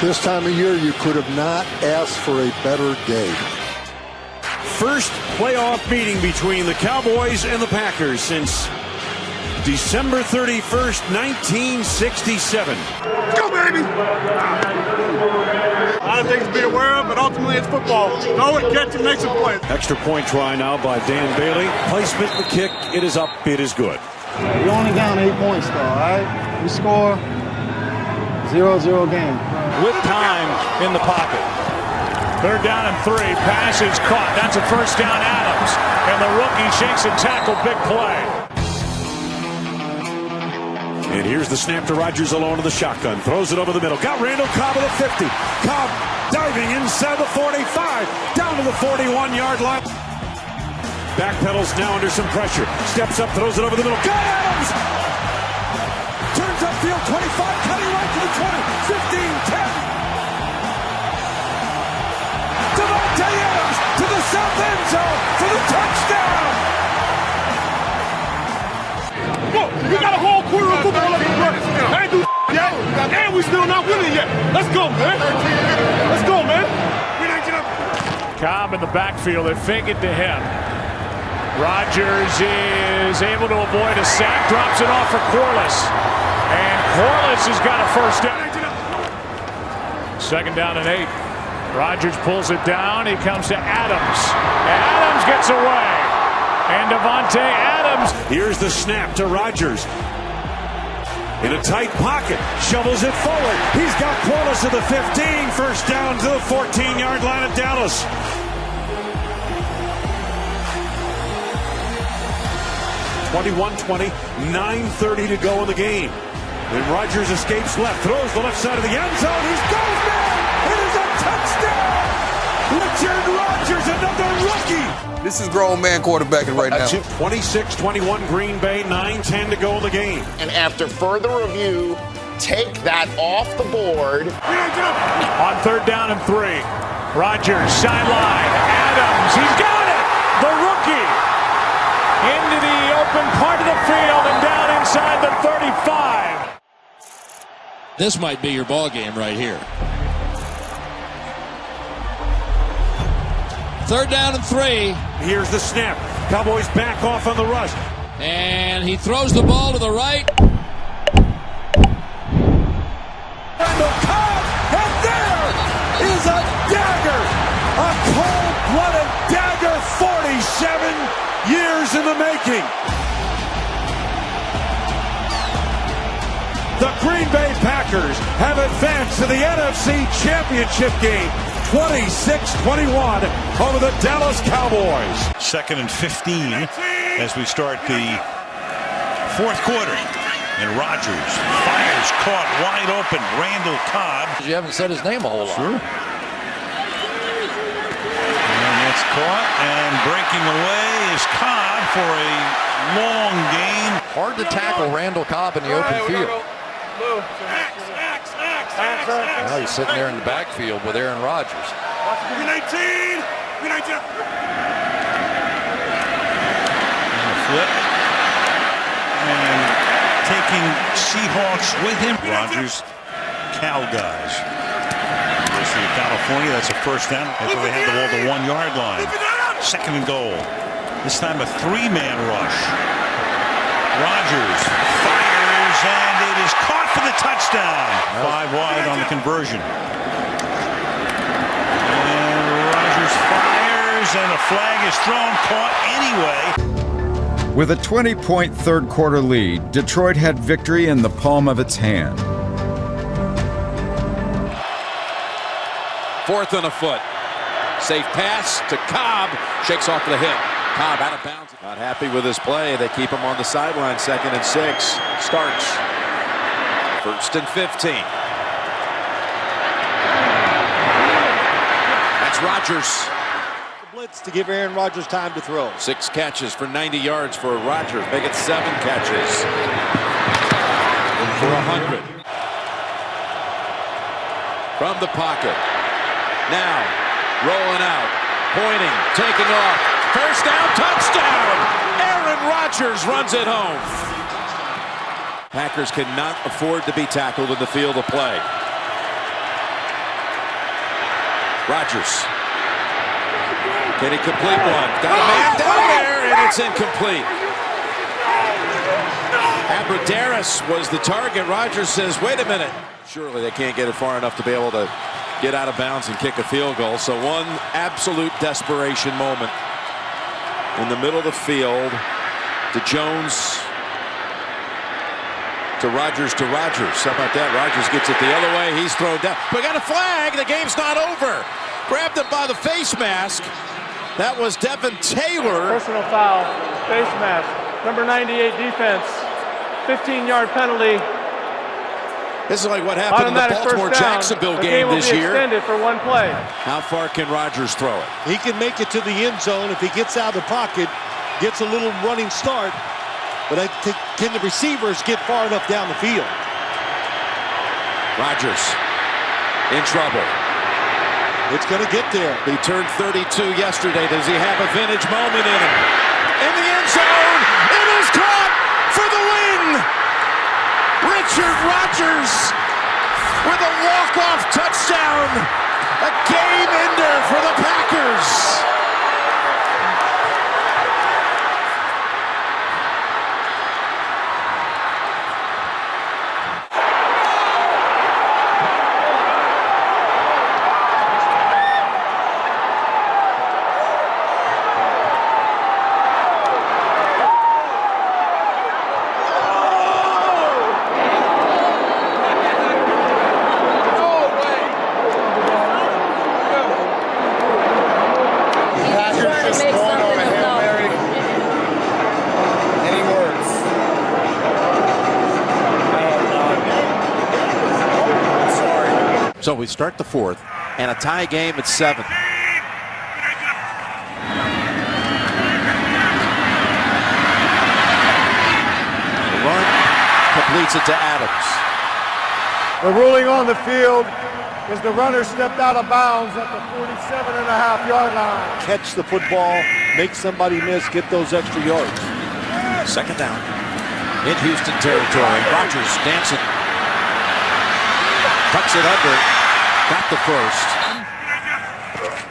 This time of year, you could have not asked for a better day. First playoff meeting between the Cowboys and the Packers since December 31st, 1967. Go, baby! A lot of things to be aware of, but ultimately it's football. Throw it, catch it, make some plays. Extra point try now by Dan Bailey. Placement, the kick, it is up, it is good. You're only down 8 points, though, all right? We score 0-0 game. With time in the pocket. 3rd down and 3. Pass is caught. That's a first down, Adams. And the rookie shakes and tackle. Big play. And here's the snap to Rodgers alone in the shotgun. Throws it over the middle. Got Randall Cobb at the 50. Cobb diving inside the 45. Down to the 41-yard line. Backpedals now under some pressure. Steps up, throws it over the middle. Got Adams! Turns upfield, 25, cutting right to the 20, 15, 10. Devontae Adams to the south end zone for the touchdown! Whoa, we got a whole quarter of football left to run. I ain't do yet, and we still not winning yet. Let's go, man. Let's go, man. Cobb in the backfield. They fake it to him. Rodgers is able to avoid a sack. Drops it off for Corliss. And Corliss has got a first down. 2nd down and 8. Rodgers pulls it down. He comes to Adams. Adams gets away. And Davante Adams. Here's the snap to Rodgers. In a tight pocket. Shovels it forward. He's got Corliss at the 15. First down to the 14-yard line at Dallas. (21-20), 9:30 to go in the game. Then Rodgers escapes left, throws the left side of the end zone. He's goes down. It is a touchdown. Richard Rodgers, another rookie. This is grown man quarterbacking right now. 26-21 Green Bay, 9:10 to go in the game. And after further review, take that off the board. On 3rd down and 3. Rodgers, sideline. Adams, he's got it. The rookie. Into the open part of the field and down inside the 35. This might be your ball game right here. 3rd down and 3. Here's the snap. Cowboys back off on the rush. And he throws the ball to the right. Randall Cobb, and there is a dagger. A cold-blooded dagger, 47 years in the making. The Green Bay Packers have advanced to the NFC Championship game, 26-21 over the Dallas Cowboys. 2nd and 15 as we start the 4th quarter. And Rodgers fires, caught wide open. Randall Cobb. You haven't said his name a whole lot. Sure. And it's caught, and breaking away is Cobb for a long gain. Hard to tackle Randall Cobb in the open field. Now he's sitting there in the backfield with Aaron Rodgers. V19. And a flip. And taking Seahawks with him. Rodgers, Cal guys. University of California, that's a first down after they had the ball to 1-yard line. 2nd and goal. This time a 3-man rush. Rodgers fires, and it is caught for the touchdown. 5 wide on the conversion. And Rodgers fires, and the flag is thrown, caught anyway. With a 20-point third quarter lead, Detroit had victory in the palm of its hand. 4th and a foot. Safe pass to Cobb. Shakes off the hit. Cobb out of bounds. Not happy with his play. They keep him on the sideline. 2nd and 6. Starts. 1st and 15. That's Rodgers. Blitz to give Aaron Rodgers time to throw. 6 catches for 90 yards for Rodgers. Make it 7 catches. For 100. From the pocket. Now, rolling out. Pointing. Taking off. First down. Touchdown. Aaron Rodgers runs it home. Packers cannot afford to be tackled in the field of play. Rodgers. Can he complete one? Got a man down there, and it's incomplete. Abbrederis was the target. Rodgers says, wait a minute. Surely they can't get it far enough to be able to get out of bounds and kick a field goal. So one absolute desperation moment in the middle of the field to Jones, to Rodgers, How about that? Rodgers gets it the other way. He's thrown down. We got a flag. The game's not over. Grabbed him by the face mask. That was Devin Taylor. Personal foul. Face mask. Number 98 defense. 15-yard penalty. This is like what happened in the Baltimore-Jacksonville game this year. Extended for one play. How far can Rodgers throw it? He can make it to the end zone if he gets out of the pocket, gets a little running start. But I think, can the receivers get far enough down the field? Rodgers in trouble. It's going to get there. He turned 32 yesterday. Does he have a vintage moment in him? In the end zone, it is caught for the win. Richard Rodgers with a walk-off touchdown. A game ender for the Packers. So we start the fourth, and a tie game at 7. The run completes it to Adams. The ruling on the field is the runner stepped out of bounds at the 47.5-yard line. Catch the football, make somebody miss, get those extra yards. Second down in Houston territory. Rodgers dancing. Tucks it under. Got the first.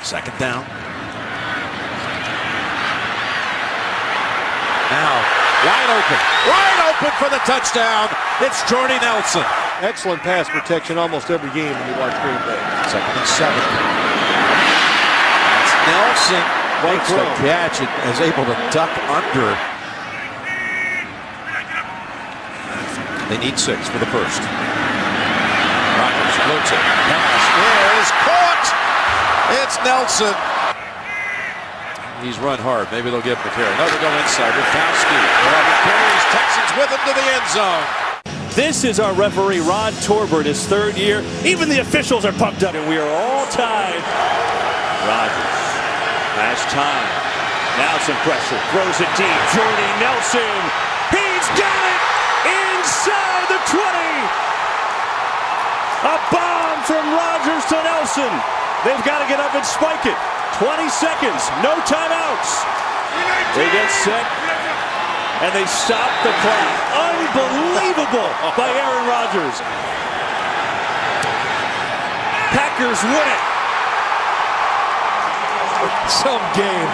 Second down. Now, wide open for the touchdown. It's Jordy Nelson. Excellent pass protection almost every game when you watch Green Bay. Second and 7. That's Nelson. Makes the catch and is able to duck under. They need 6 for the first. Rodgers floats it. Pass is caught. It's Nelson. He's run hard. Maybe they'll give him a carry. Another go inside. Rafowski. 11 carries. Texans with him to the end zone. This is our referee, Rod Torbert, his 3rd year. Even the officials are pumped up, and we are all tied. Rodgers has time. Now some pressure. Throws it deep. Jordy Nelson. He's got it inside the 20. A bomb from Rodgers to Nelson. They've got to get up and spike it. 20 seconds. No timeouts. They get set. And they stop the clock. Unbelievable by Aaron Rodgers. Packers win it. Some game.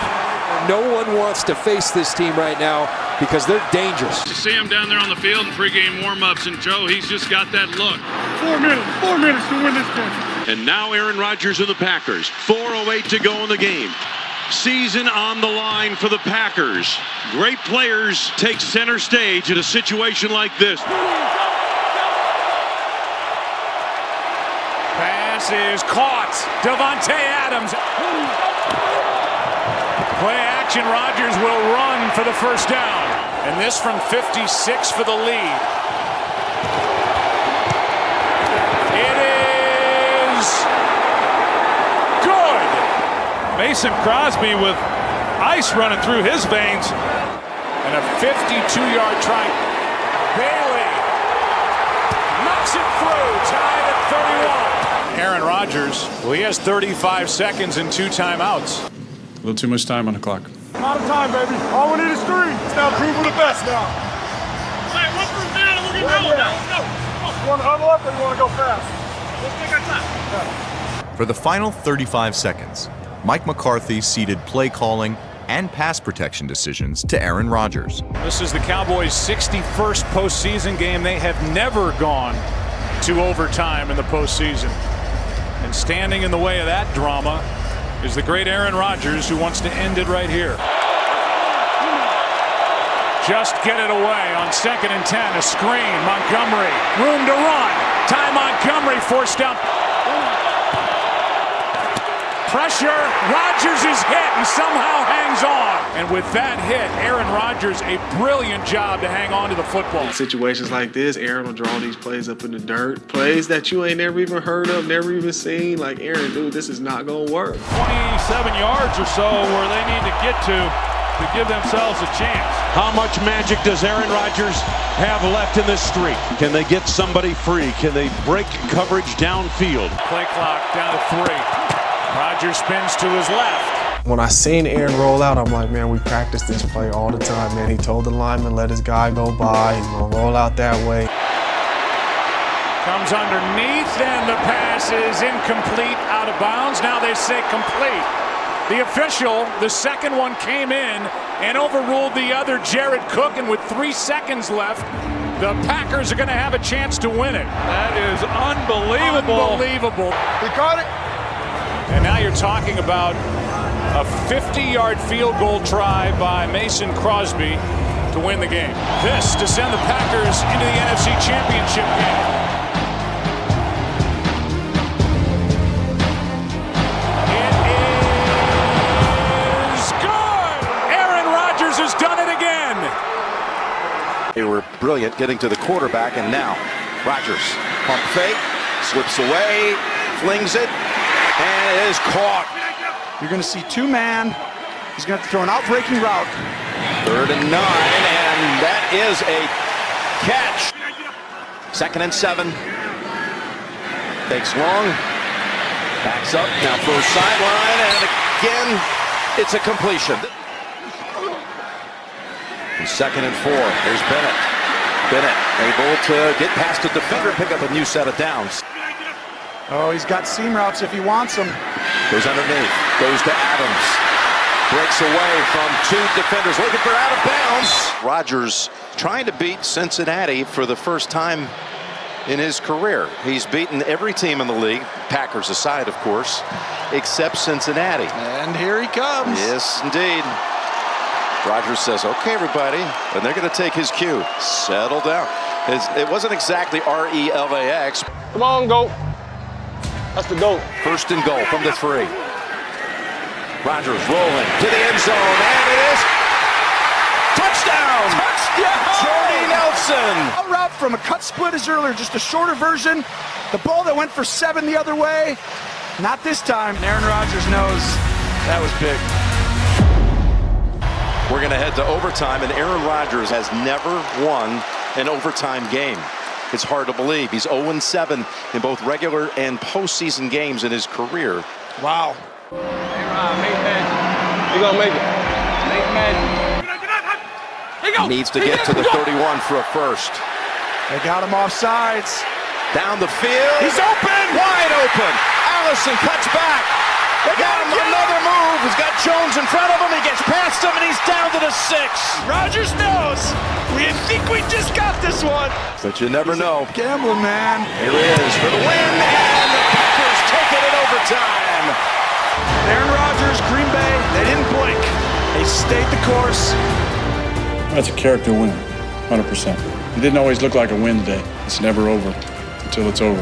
No one wants to face this team right now because they're dangerous. You see him down there on the field in pregame warm-ups, and Joe, he's just got that look. 4 minutes to win this game. And now Aaron Rodgers and the Packers. 4:08 to go in the game. Season on the line for the Packers. Great players take center stage in a situation like this. Pass is caught. Davante Adams. Play action. Rodgers will run for the first down. And this from 56 for the lead. It is good. Mason Crosby with ice running through his veins. And a 52-yard try. Bailey knocks it through. Tied at 31. Aaron Rodgers, well, he has 35 seconds and 2 timeouts. A little too much time on the clock. Out of time, baby. All we need is 3. It's now prove we're the best now. Hey, one first down and we'll get going now. Let's go. You want to huddle up or you want to go fast? Let's take our time. For the final 35 seconds, Mike McCarthy ceded play calling and pass protection decisions to Aaron Rodgers. This is the Cowboys' 61st postseason game. They have never gone to overtime in the postseason. And standing in the way of that drama is the great Aaron Rodgers, who wants to end it right here. Just get it away on 2nd and 10. A screen. Montgomery. Room to run. Ty Montgomery forced out. Pressure. Rodgers is hit and somehow hangs on. And with that hit, Aaron Rodgers, a brilliant job to hang on to the football. In situations like this, Aaron will draw these plays up in the dirt. Plays that you ain't never even heard of, never even seen. Like, Aaron, dude, this is not going to work. 27 yards or so where they need to get to give themselves a chance. How much magic does Aaron Rodgers have left in this streak? Can they get somebody free? Can they break coverage downfield? Play clock down to 3. Rodgers spins to his left. When I seen Aaron roll out, I'm like, man, we practice this play all the time, man. He told the lineman, let his guy go by. He's going to roll out that way. Comes underneath, and the pass is incomplete, out of bounds. Now they say complete. The official, the second one, came in and overruled the other, Jared Cook, and with 3 seconds left, the Packers are going to have a chance to win it. That is unbelievable. Unbelievable. He caught it. And now you're talking about a 50-yard field goal try by Mason Crosby to win the game. This to send the Packers into the NFC Championship game. It is good! Aaron Rodgers has done it again! They were brilliant getting to the quarterback, and now Rodgers, pump fake, slips away, flings it, and it is caught. You're going to see 2-man. He's going to have to throw an out-breaking route. 3rd and 9, and that is a catch. 2nd and 7. Takes long. Backs up, now throws sideline, and again, it's a completion. 2nd and 4. There's Bennett. Bennett able to get past the defender, pick up a new set of downs. Oh, he's got seam routes if he wants them. Goes underneath, goes to Adams. Breaks away from 2 defenders, looking for out of bounds. Rodgers trying to beat Cincinnati for the first time in his career. He's beaten every team in the league, Packers aside, of course, except Cincinnati. And here he comes. Yes, indeed. Rodgers says, okay, everybody, and they're going to take his cue. Settle down. It wasn't exactly RELAX. Come on, go. That's the goal. 1st and goal from the 3. Rodgers rolling to the end zone, and it is touchdown! Touchdown! Jordy Nelson! A route from a cut split as earlier, just a shorter version. The ball that went for 7 the other way. Not this time. And Aaron Rodgers knows that was big. We're going to head to overtime, and Aaron Rodgers has never won an overtime game. It's hard to believe. He's 0-7 in both regular and postseason games in his career. Wow. Hey, Ron, make magic. You're going to make it. Make magic. Needs to get to the 31 for a first. They got him off sides. Down the field. He's open. Wide open. Allison cuts back. They got him another move. He's got Jones in front of him. He gets past him, and he's down to the 6. Rodgers knows. We think we just got this one. But you never know. Gambling, man. Here he is for the win, and the Packers take it in overtime. Aaron Rodgers, Green Bay, they didn't blink. They stayed the course. That's a character win, 100%. It didn't always look like a win today. It's never over until it's over.